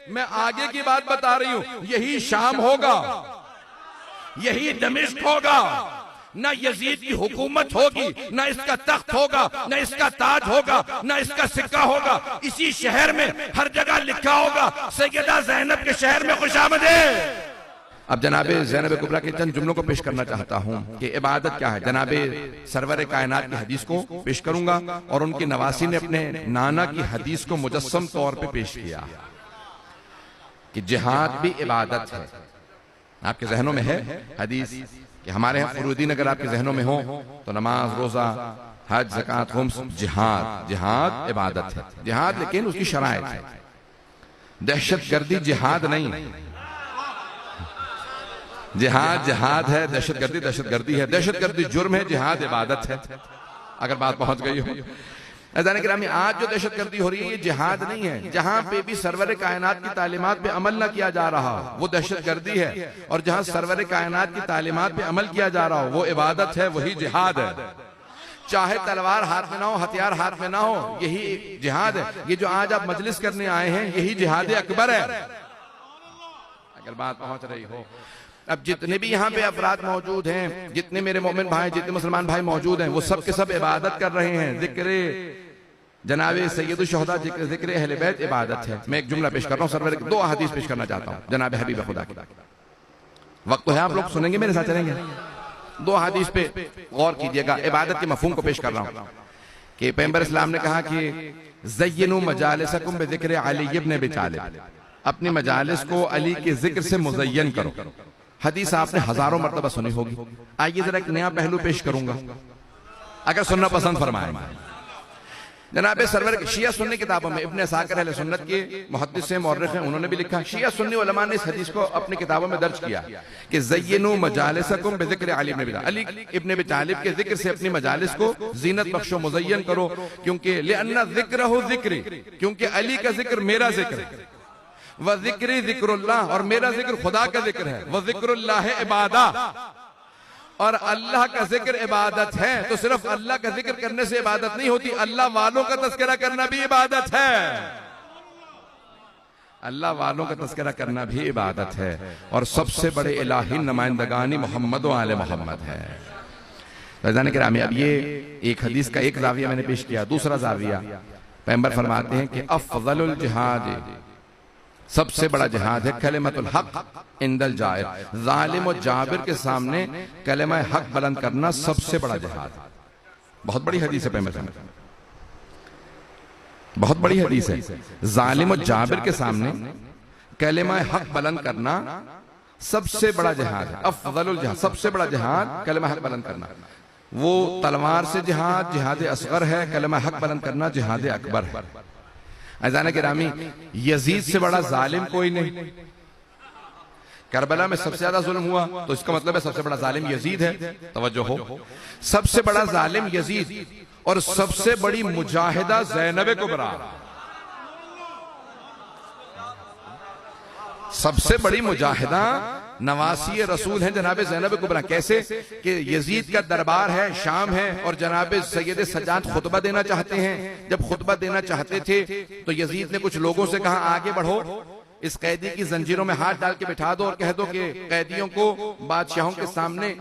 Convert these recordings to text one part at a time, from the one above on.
मैं आगे की बात बता रही हूं, यही शाम होगा, यही दमिश्क होगा, ना यजीद की हुकूमत होगी, ना इसका तख्त होगा, ना इसका ताज होगा, ना इसका सिक्का होगा। इसी शहर में हर जगह लिखा होगा सैयदा ज़ैनब के शहर में खुशामदीद। अब जनाबे ज़ैनब कुबरा के चंद जुमलों को पेश करना चाहता हूं कि इबादत क्या है। जनाबे सरवर कायनात की हदीस को पेश करूंगा और उनके नवासी ने अपने नाना की हदीस को मुजस्सम तौर पे पेश किया कि जिहाद भी इबादत है। आपके जहनों में है हदीस कि हमारे यहाँ फुरूदीन अगर आपके जहनों में हो तो नमाज, रोजा, हज, ज़कात, खुम्स, जिहाद, जिहाद इबादत है। जिहाद लेकिन उसकी शराइत है। दहशतगर्दी जिहाद नहीं, जिहाद जिहाद है, दहशतगर्दी दहशतगर्दी है। दहशतगर्दी जुर्म है, जिहाद इबादत है। अगर बात पहुंच गई हो। अज़ान गिरामी, आज जो दहशतगर्दी हो रही है ये जिहाद नहीं है। जहां पे भी सरवर कायनात की तालीमात पे अमल ना किया जा रहा वो दहशतगर्दी है, और जहां सरवर कायनात की तालीमात पे अमल किया जा रहा हो वो इबादत है, वही जिहाद है। चाहे तलवार हाथ में ना हो, हथियार हाथ में ना हो, यही जिहाद है। ये जो आज आप मजलिस करने आए हैं यही जिहाद अकबर है, अगर बात पहुंच रही हो। अब जितने भी यहाँ पे अफराद मौजूद हैं, जितने मेरे मोमिन भाई, जितने मुसलमान भाई मौजूद हैं, वो सब के सब इबादत कर रहे हैं। जिक्र जनाबे सैयदुल शुहदा, जिक्र अहले बैत इबादत है। मैं एक जुमला पेश कर रहा हूँ, सरवर की दो हदीस पेश करना चाहता हूँ जनाब हबीब खुदा की। वक्त तो है, आप लोग सुनेंगे, मेरे साथ चलेंगे। दो हदीस पे गौर कीजिएगा। इबादत के मफहूम को पेश कर रहा हूँ कि पैगंबर इस्लाम ने कहा कि ज़य्यिनू मजालिसकुम बिज़िक्र अली इब्न अबी तालिब, अपनी मजालिस को अली के जिक्र से मुज़य्यन करो। हदीस आपने हजारों मर्तबा सुनी होगी। आइए जरा एक नया पहलू पेश करूंगा, अगर सुनना पसंद फरमाएं। जनाबे सरवर शिया सुन्नी किताबों में इब्न असाकिर अहले सुन्नत के मुहद्दिस हैं, मुअर्रिख हैं, उन्होंने भी लिखा। शिया सुन्नी उलमा ने इस हदीस को अपनी किताबों में दर्ज किया कि ज़य्यिनू मजालिसकुम बिज़िक्र अली इब्न अबी तालिब, अली इब्न अबी तालिब के जिक्र से अपनी मजालिस को जीनत बख्शो, मुज़य्यन करो। क्योंकि लिअन्ना ज़िक्रहु ज़िक्री, क्योंकि अली का जिक्र मेरा जिक्र है। व ज़िक्री ज़िक्रुल्लाह, और मेरा जिक्र खुदा का जिक्र है। व ज़िक्रुल्लाह इबादा, और अल्लाह का जिक्र इबादत है। तो सिर्फ अल्लाह का जिक्र करने से इबादत नहीं होती, अल्लाह वालों का तज़किरा करना भी इबादत है। अल्लाह वालों का तज़किरा करना भी इबादत है। और सबसे बड़े इलाही नुमाइंदगानी मोहम्मद व आले मोहम्मद है। फ़ैज़ान किरामी, अब ये एक हदीस का एक ज़ाविया मैंने पेश किया। दूसरा ज़ाविया, पैगंबर फरमाते हैं कि अफ़ज़लुल जिहाद, सबसे बड़ा जिहाद है कलिमतुल हक इंदल जाहिर, जालिम और जाबिर के सामने कलिमा हक बुलंद करना सबसे बड़ा जिहाद। बहुत बड़ी हदीस है पैगंबर, बहुत बड़ी हदीस है। जालिम और जाबिर के सामने कलिमा हक बुलंद करना सबसे बड़ा जिहाद है। अफ़ज़लुल जिहाद, सबसे बड़ा जिहाद कलिमा हक बुलंद करना। वो तलवार से जिहाद जिहाद असगर है, कलिमा हक बुलंद करना जिहाद अकबर है। अज़ान गिरामी, यजीद से बड़ा जालिम कोई नहीं। करबला में सबसे ज्यादा जुल्म हुआ तो इसका मतलब है सबसे बड़ा जालिम यजीद है। तवज्जो हो, सबसे बड़ा जालिम यजीद और सबसे बड़ी मुजाहिदा ज़ैनब कुबरा। सबसे बड़ी मुजाहिदा नवासी रसूल हैं जनाब ज़ैनब कुबरा। कैसे कि यजीद का दरबार है, शाम है, और जनाब सैयद सज्जाद खुतबा देना चाहते हैं। जब खुतबा देना चाहते थे तो यजीद ने कुछ लोगों से कहा आगे बढ़ो, इस कैदी की जंजीरों में हाथ डाल के बिठा दो और कह दो कि कैदियों को बादशाहों के सामने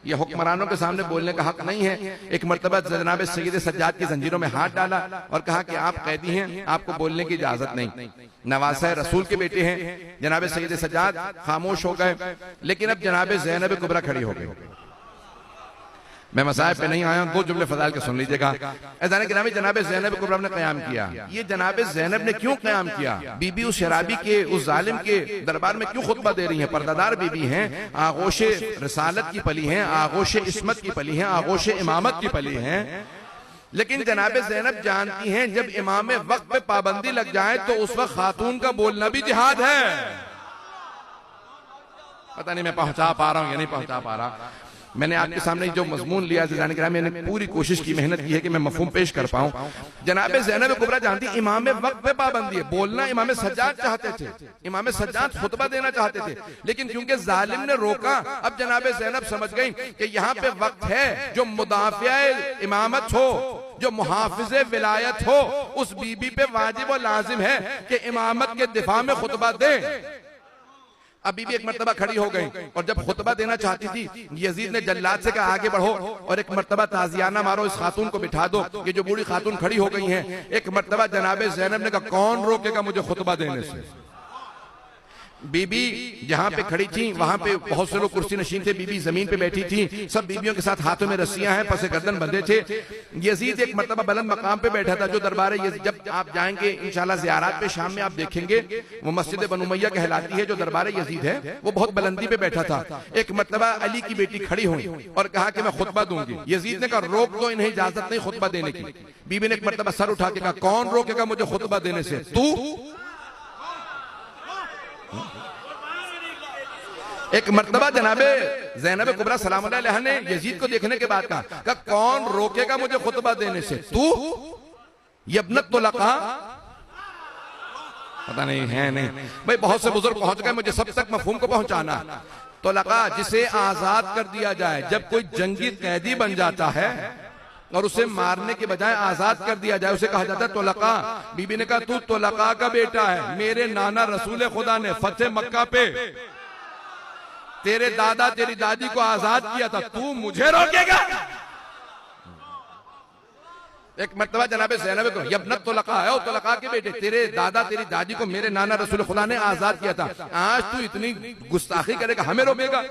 या हुक्मरानों के सामने बोलने का हक नहीं है। एक मर्तबा जनाब सैयद सज्जाद की जंजीरों में हाथ डाला और कहा कि आप कैदी हैं, आपको बोलने की इजाजत नहीं। नवासा रसूल के बेटे हैं जनाब सैयद सज्जाद, खामोश हो गए। लेकिन अब जनाब ज़ैनब कुबरा खड़ी हो गई। मैं मसाइब पे नहीं आया, दो जुमले फजाइल के सुन लीजिएगा। ऐसा गिरामी, जनाब ज़ैनब कुबरा ने क़याम किया। ये जनाब ज़ैनब ने क्यों क़याम किया? बीबी उस शराबी के, उस जालिम के दरबार में क्यों खुतबा दे रही हैं? पर्दादार बीबी हैं, आगोशे रिसालत की पली हैं, आगोशे इस्मत की पली हैं, आगोशे इमामत की पली हैं। लेकिन जनाब ज़ैनब जानती हैं जब इमाम वक्त पे पाबंदी लग जाए तो उस वक्त खातून का बोलना भी जिहाद है। पता नहीं मैं पहुंचा पा रहा हूं या नहीं पहुंचा पा रहा। मैंने आपके सामने जो मजमून लिया जाने के, मैंने पूरी कोशिश की, मेहनत की है कि मैं मफहूम पेश कर पाऊं। जनाब ज़ैनब कुबरा जानती इमाम वक्त पे पाबंदी है। बोलना इमाम सज्जाद चाहते थे, इमाम सज्जाद खुतबा देना चाहते थे, लेकिन क्योंकि जालिम ने रोका, अब जनाब ज़ैनब समझ गई कि यहाँ पे वक्त है जो मुदाफ़िया इमामत हो, जो मुहाफिज़े विलायत हो, उस बीबी पे वाजिब और लाजिम है कि इमामत के दिफा में खुतबा दे। अब बीबी एक मर्तबा खड़ी हो गई और जब खुतबा देना चाहती थी, यजीद ने जल्लाद से कहा आगे बढ़ो और एक मर्तबा ताजियाना मारो, इस खातून को बिठा दो। ये जो बूढ़ी खातून खड़ी हो गई हैं, एक मर्तबा जनाबे ज़ैनब ने कहा कौन रोकेगा मुझे खुतबा देने से। बीबी जहां पे खड़ी थी वहां पे बहुत से लोग कुर्सी नशीन थे, बीबी जमीन पे बैठी थी, सब बीबियों के साथ हाथों में रस्सियां हैं, पसे गर्दन बंधे थे। यजीद एक मर्तबा बुलंद मकाम पे बैठा था, जो दरबार यजीद, जब आप जाएंगे इंशाल्लाह ज़ियारत पे शाम में आप देखेंगे, वो मस्जिद बनु उमैया कहलाती है, जो दरबार यजीद है वो बहुत बुलंदी पे बैठा था। एक मर्तबा अली की बेटी खड़ी हुई और कहा कि मैं खुतबा दूंगी। यजीद ने कहा रोक दो, इन्हें इजाजत नहीं खुतबा देने की। बीबी ने एक मर्तबा सर उठा के कहा कौन रोकेगा मुझे खुतबा देने से, तू। एक मर्तबा जनाबे ज़ैनब कुबरा सलामुल्लाह अलैहा ने यजीद को देखने के बाद कहा कौन रोकेगा मुझे खुतबा देने से, तू। यब्नत तुलका, पता नहीं है नहीं भाई, बहुत से बुजुर्ग पहुंच गए, मुझे सब तक मफहूम को पहुंचाना। तुलका जिसे आजाद कर दिया जाए, जब कोई जंगी कैदी बन जाता है और उसे मारने के बजाय आजाद कर दिया जाए, उसे कहा जाता है तुलका। बीबी ने कहा तू तुलका का बेटा है, मेरे नाना रसूल खुदा ने फतेह मक्का पे तेरे दादा तेरी दादी को आजाद किया था, तू मुझे रोकेगा। एक मर्तबा जनाबे ज़ैनब को यब्नत तुलका है, तुलका के बेटे, तेरे दादा तेरी दादी को मेरे नाना रसूल खुदा ने आजाद किया था, आज तू इतनी गुस्ताखी करेगा, हमें रोकेगा।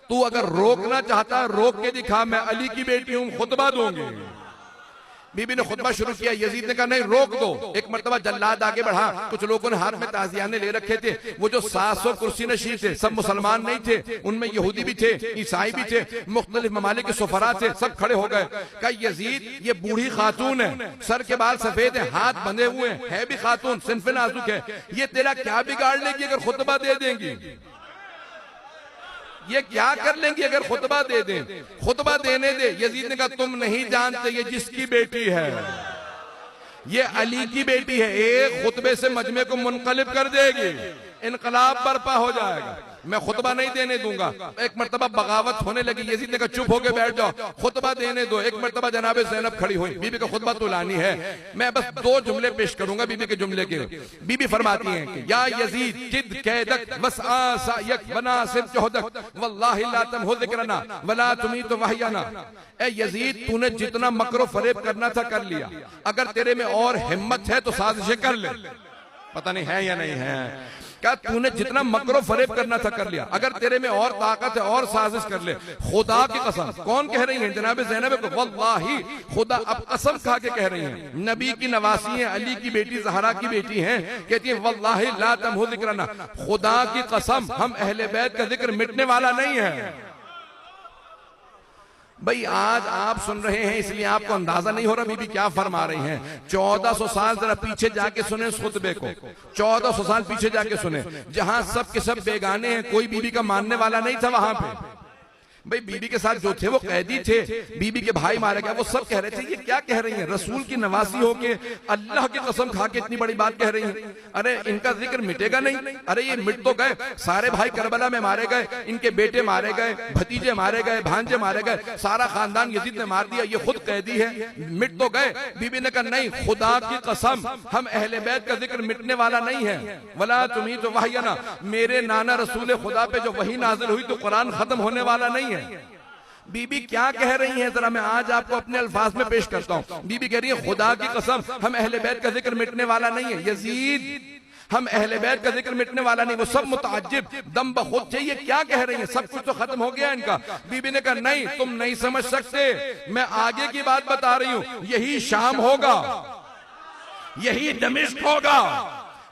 तू अगर रोकना चाहता है रोक के दिखा, मैं अली की बेटी हूं, खुतबा दूंगी। बीबी ने खुतबा शुरू किया, यजीद ने कहा नहीं रोक दो। एक मर्तबा जल्लाद आगे बढ़ा, कुछ लोगों ने हाथ में ताजियाने ले रखे थे, वो जो 700 कुर्सी नशीन थे सब मुसलमान नहीं थे, उनमें यहूदी भी थे, ईसाई भी थे, मुख्तलिफ ममालिक के सुफरा थे, सब खड़े हो गए। कहा यजीद ये बूढ़ी खातून है, सर के बाल सफेद है, हाथ बंधे हुए है भी खातून, सिन्फ नाजुक है, ये तेरा क्या बिगाड़ लेगी अगर खुतबा दे देंगी, ये क्या कर लेंगी अगर खुतबा दे दें, खुतबा देने दे। यजीद ने कहा तुम नहीं जानते ये जिसकी बेटी है, ये अली की बेटी है, एक खुतबे से मजमे को मुनकलिब कर देगी, इनकलाब बर्पा हो जाएगा, मैं खुतबा नहीं देने दूंगा। एक मर्तबा बगावत होने लगी, यजीद ने कहा चुप होके बैठ जाओ, खुतबा देने दो। एक मर्तबा जनाबे ज़ैनब खड़ी हुई, बीबी का खुतबा तो लानी है, मैं बस 2 जुमले पेश करूंगा बीबी के जुमले के। बीबी फरमाती हैं कि या यजीद जिद कैदक वसआ सायक वनासिब जोहदक वल्लाहि ला तमहु ज़िक्रना वला तुमीत वहयना। ए यजीद तूने जितना मकरो फरेब करना था कर लिया, अगर तेरे में और हिम्मत है तो साजिशें कर ले। पता नहीं है या नहीं है, क्या तूने जितना मकरो फरेब करना था कर लिया, अगर तेरे में और ताकत है और साजिश कर ले। खुदा की कसम, कौन कह रही है जनाब ज़ैनब को, वल्लाही खुदा, अब कसम खा के कह रही हैं, नबी की नवासी है, अली की बेटी ज़हरा की बेटी हैं, कहती है वल्लाही ला तमहु ज़िक्रना, खुदा की कसम हम अहले बैत का जिक्र मिटने वाला नहीं है। भाई आज आप सुन रहे हैं इसलिए आपको अंदाजा नहीं हो रहा बीबी क्या फरमा रही हैं। 1400 साल जरा पीछे जाके सुने इस खुतबे को, 1400 साल पीछे जाके सुने, जहां सब के सब बेगाने हैं, कोई बीबी का मानने वाला नहीं था वहां पे। भाई बीबी के साथ जो थे वो कैदी थे, बीबी के भाई मारे गए, वो सब कह रहे थे ये क्या कह रही हैं, रसूल की नवासी होके अल्लाह की कसम खा के इतनी बड़ी बात कह रही हैं, अरे इनका जिक्र मिटेगा नहीं, अरे ये मिट तो गए, सारे भाई करबला में मारे गए, इनके बेटे मारे गए, भतीजे मारे गए, भांजे मारे गए, सारा खानदान यजीद ने मार दिया, ये खुद कैदी है, मिट तो गए। बीबी ने कहा नहीं, खुदा की कसम हम अहले बैत का जिक्र मिटने वाला नहीं है, वला तुमी तो वहयना, मेरे नाना रसूल खुदा पे जो वही नाजिल हुई तो कुरान खत्म होने वाला नहीं है। बीबी क्या कह रही हैं जरा मैं आज आपको अपने अल्फाज में पेश करता हूं। बीबी कह रही है खुदा की कसम हम अहले बैत का जिक्र मिटने वाला नहीं है, यजीद हम अहले बैत का जिक्र मिटने वाला नहीं। वो सब मुताज्जिब दम बखुद थे, ये क्या कह रही है, सब कुछ तो खत्म हो गया इनका। बीबी ने कहा नहीं तुम नहीं समझ सकते, मैं आगे की बात बता रही हूं, यही शाम होगा, यही दमिश्क होगा,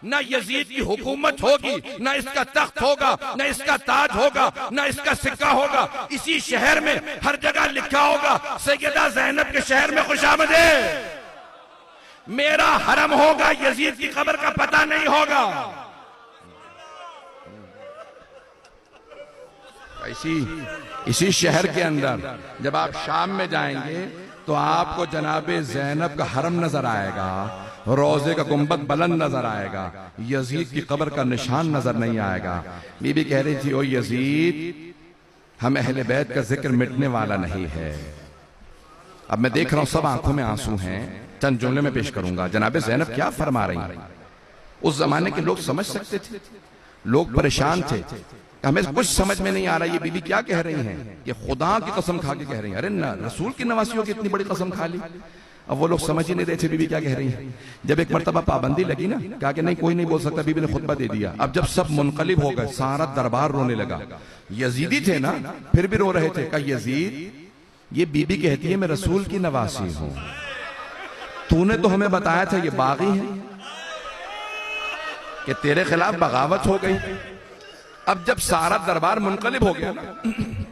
ना यजीद की हुकूमत होगी, ना इसका तख्त होगा, ना इसका ताज होगा, ना इसका सिक्का होगा, इसी शहर में हर जगह लिखा होगा सैयदा ज़ैनब के शहर में खुशामदीद, मेरा हरम होगा, यजीद की कब्र का पता नहीं होगा। इसी शहर के अंदर जब आप शाम में जाएंगे तो आपको जनाबे ज़ैनब का हरम नजर आएगा, रोजे का गुंबद बुलंद नजर आएगा, यजीद की कब्र का निशान नजर नहीं आएगा। बीबी कह रही थी ओ यजीद हम अहले बैत का जिक्र मिटने वाला नहीं है, अब मैं देख रहा हूं सब आंखों में आंसू हैं, चंद जुमले में पेश करूंगा। जनाब ज़ैनब क्या फरमा रही हैं? उस जमाने के लोग समझ सकते थे, लोग परेशान थे, हमें कुछ समझ में नहीं आ रहा ये बीबी क्या कह रही हैं, ये खुदा की कसम खा के कह रही हैं। अरे ना, रसूल की नवासियों की इतनी बड़ी कसम खा ली। अब वो लोग समझ ही नहीं रहे थे बीबी क्या कह रही है। जब एक मर्तबा पाबंदी लगी ना, कहा कि नहीं कोई नहीं बोल सकता, बीबी ने खुतबा दे दिया। अब जब सब मुनकलिब हो गए, सारा दरबार रोने लगा। यजीदी थे ना, फिर भी रो रहे थे। कहा यजीद, ये बीबी कहती है मैं रसूल की नवासी हूं, तूने तो हमें बताया था ये बागी है, कि तेरे खिलाफ बगावत हो गई। अब जब सारा दरबार मुनकलिब हो गया ना,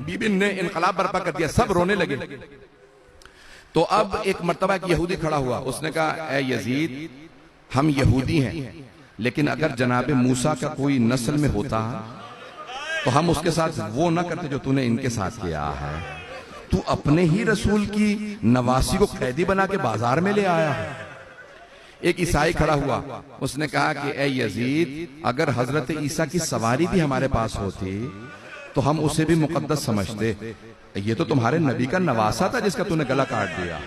बीबी ने इनकलाब बर्पा कर दिया, सब रोने लगे। तो अब एक मर्तबा एक यहूदी खड़ा हुआ, उसने कहा ए यजीद, हम यहूदी हैं, लेकिन अगर जनाबे मूसा का कोई नस्ल में होता तो हम उसके साथ वो ना करते जो तूने इनके साथ किया है। तू अपने ही रसूल की नवासी को कैदी बना के बाजार में ले आया है। एक ईसाई खड़ा हुआ, उसने कहा कि ए यजीद, अगर हजरत ईसा की सवारी भी हमारे पास होती तो हम उसे भी मुकद्दस समझते। ये तो तुम्हारे नबी का नवासा था जिसका तूने गला काट दिया।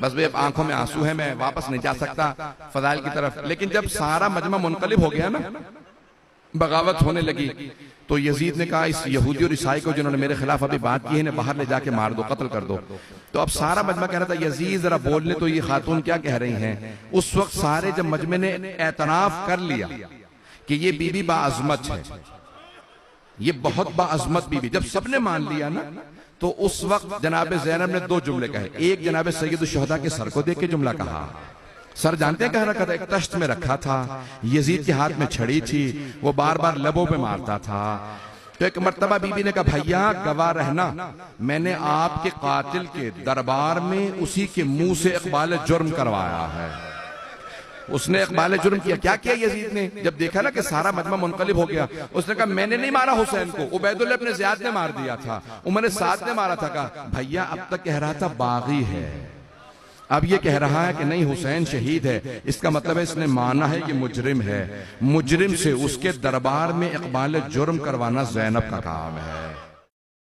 बस भाई अब आंखों में आंसू है, मैं वापस नहीं जा सकता फजाइल की तरफ। लेकिन जब सारा मजमा मुनकलिब हो गया ना, बगावत होने लगी, तो यजीद ने कहा इस यहूदी और ईसाई को जिन्होंने मेरे खिलाफ अभी बात की है, इन्हें बाहर ले जाके मार दो, कत्ल कर दो। तो अब सारा मजमा कह रहा था यजीद जरा बोलने तो ये खातून क्या कह रही हैं। उस वक्त सारे जब मजमे ने एतराफ कर लिया कि ये बीबी बाअज़मत है, ये बहुत बाअज़मत बीबी, जब सबने मान लिया ना, तो उस वक्त जनाब ज़ैनब ने दो जुमले कहे। एक जनाब सैयदुश शुहदा के सर को देख के जुमला कहा। सर जानते हैं कह रखा था, एक तश्त में रखा था, यजीद के हाथ में छड़ी थी, वो बार बार लबों पे मारता था। तो एक मर्तबा बीबी ने कहा भैया गवाह रहना, मैंने आपके कातिल के दरबार में उसी के मुंह से इकबाल जुर्म करवाया है। उसने इकबाल जुर्म किया। क्या किया यजीद ने? जब देखा ना कि सारा मजमा मुनकलिब हो गया, उसने कहा मैंने नहीं मारा हुसैन को, उबैदुल्लाह इब्न ज़ियाद ने मार दिया था, उमर साद ने मारा था। कहा भैया अब तक कह रहा था बागी है, अब ये कह रहा है कि नहीं हुसैन शहीद है। इसका मतलब है इसने माना है कि मुजरिम है, मुजरिम से उसके दरबार में इकबाल जुर्म करवाना ज़ैनब का काम है।